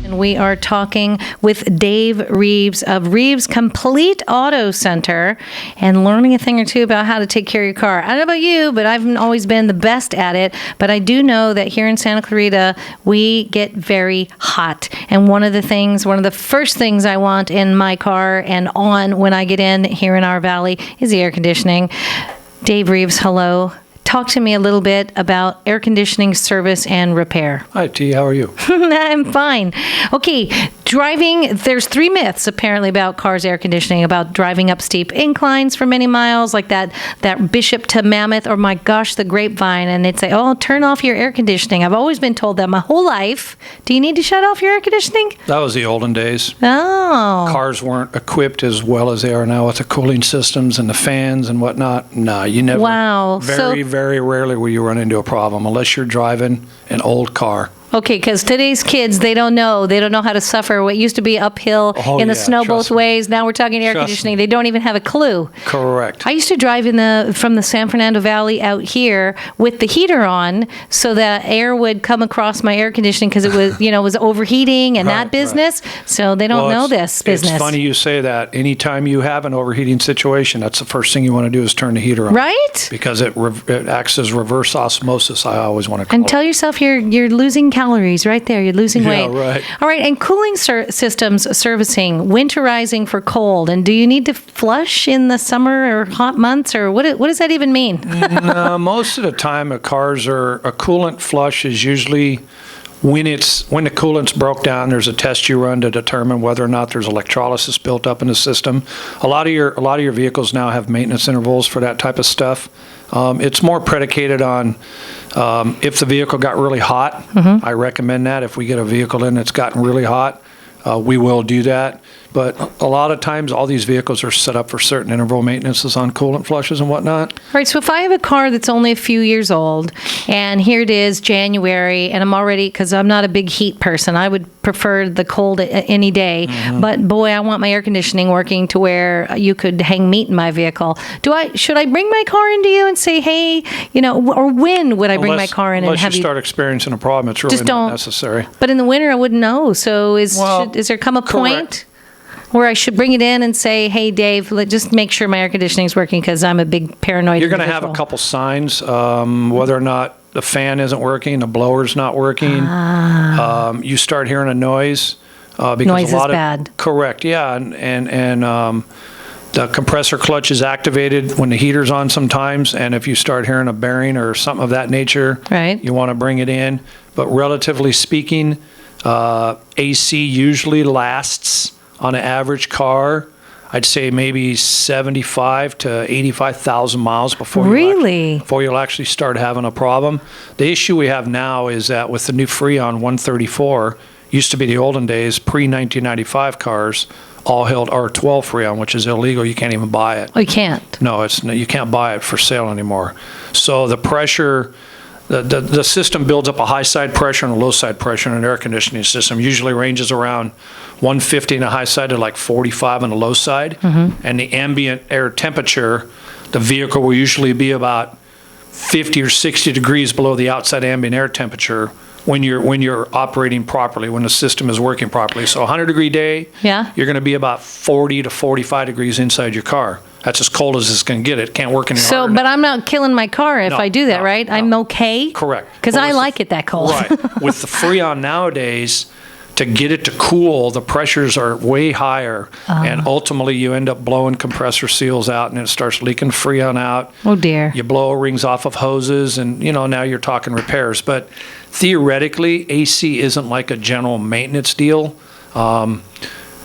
And we are talking with Dave Reeves of Reeves Complete Auto Center and learning a thing or two about how to take care of your car. I don't know about you, but I've always been the best at it. But I do know that here in Santa Clarita, we get very hot. And one of the first things I want in my car and on when I get in here in our valley is the air conditioning. Dave Reeves, hello. Talk to me a little bit about air conditioning service and repair. Hi, T. How are you? I'm fine. Okay, driving, there's 3 myths apparently about cars' air conditioning, about driving up steep inclines for many miles, like that Bishop to Mammoth, or my gosh, the Grapevine, and they'd say, oh, turn off your air conditioning. I've always been told that my whole life. Do you need to shut off your air conditioning? That was the olden days. Oh. Cars weren't equipped as well as they are now with the cooling systems and the fans and whatnot. No, you never. Wow. Very rarely will you run into a problem unless you're driving an old car. Okay, because today's kids, they don't know how to suffer what used to be uphill in the snow both ways. Now we're talking air conditioning. They don't even have a clue. Correct. I used to drive from the San Fernando Valley out here with the heater on so that air would come across my air conditioning because it was, was overheating and that business. Right. So they don't know this business. It's funny you say that. Anytime you have an overheating situation, that's the first thing you want to do is turn the heater on. Right? Because it acts as reverse osmosis, I always want to call it. And tell yourself you're losing calories right there. You're losing weight. Yeah, right. All right. And cooling systems servicing, winterizing for cold. And do you need to flush in the summer or hot months, or what does that even mean? No, most of the time a coolant flush is usually when the coolant's broke down. There's a test you run to determine whether or not there's electrolysis built up in the system. A lot of your vehicles now have maintenance intervals for that type of stuff. It's more predicated on if the vehicle got really hot. Mm-hmm. I recommend that. If we get a vehicle in that's gotten really hot, we will do that. But a lot of times, all these vehicles are set up for certain interval maintenances on coolant flushes and whatnot. All right, so if I have a car that's only a few years old, and here it is, January, and I'm already, because I'm not a big heat person, I would prefer the cold any day. Mm-hmm. But boy, I want my air conditioning working to where you could hang meat in my vehicle. Should I bring my car into you and say, hey, or when would I bring my car in and have you start experiencing a problem? It's really not necessary. But in the winter, I wouldn't know. So is there come a point where I should bring it in and say, hey, Dave, just make sure my air conditioning is working because I'm a big paranoid You're going to have a couple signs, whether or not the fan isn't working, the blower's not working. You start hearing a noise. Because noise is bad. Correct, yeah. And the compressor clutch is activated when the heater's on sometimes. And if you start hearing a bearing or something of that nature, right, you want to bring it in. But relatively speaking, AC usually lasts on an average car, I'd say maybe 75 to 85,000 miles before you'll actually start having a problem. The issue we have now is that with the new Freon 134, used to be the olden days, pre-1995 cars, all held R12 Freon, which is illegal. You can't even buy it. Oh, you can't? No, you can't buy it for sale anymore. So the pressure... The system builds up a high side pressure and a low side pressure in an air conditioning system. Usually ranges around 150 on the high side to like 45 on the low side. Mm-hmm. And the ambient air temperature, the vehicle will usually be about 50 or 60 degrees below the outside ambient air temperature when you're operating properly, when the system is working properly. So 100-degree day, you're going to be about 40 to 45 degrees inside your car. That's as cold as it's going to get. It can't work any harder. But I'm not killing my car if I do that, right? No. I'm okay? Correct. Because I like it that cold. Right. With the Freon nowadays, to get it to cool, the pressures are way higher. And ultimately, you end up blowing compressor seals out, and it starts leaking Freon out. Oh, dear. You blow rings off of hoses, and, now you're talking repairs. But theoretically, AC isn't like a general maintenance deal.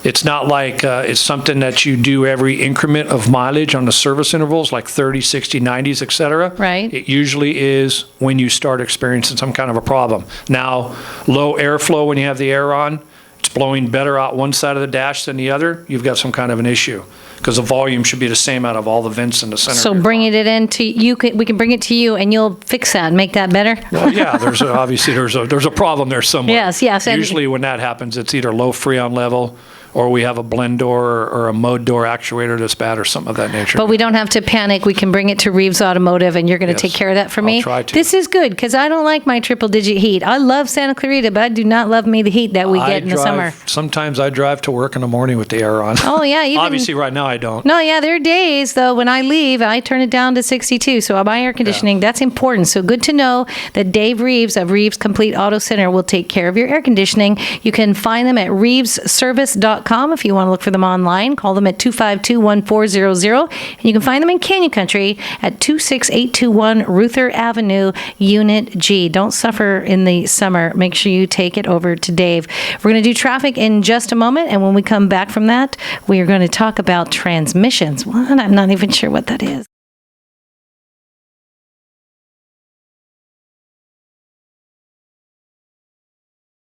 It's not like it's something that you do every increment of mileage on the service intervals, like 30, 60, 90s, et cetera. Right. It usually is when you start experiencing some kind of a problem. Now, low airflow when you have the air on, it's blowing better out one side of the dash than the other, you've got some kind of an issue. Because the volume should be the same out of all the vents in the center. So bringing it in to you, we can bring it to you, and you'll fix that and make that better. Well, yeah. There's a problem there somewhere. Yes. Usually when that happens, it's either low Freon level or we have a blend door or a mode door actuator that's bad or something of that nature. But we don't have to panic. We can bring it to Reeves Automotive, and you're going to Yes. take care of that for me. I'll try to. This is good because I don't like my triple-digit heat. I love Santa Clarita, but I do not love me the heat that we get in the summer. Sometimes I drive to work in the morning with the air on. Oh, yeah. Even, Obviously, right now I don't. No, yeah, there are days, though, when I leave, I turn it down to 62. So my air conditioning, that's important. So good to know that Dave Reeves of Reeves Complete Auto Center will take care of your air conditioning. You can find them at reevesservice.com if you want to look for them online. Call them at 252-1400. And you can find them in Canyon Country at 26821 Ruether Avenue, Unit G. Don't suffer in the summer. Make sure you take it over to Dave. We're going to do traffic in just a moment. And when we come back from that, we are going to talk about transmissions. What? I'm not even sure what that is.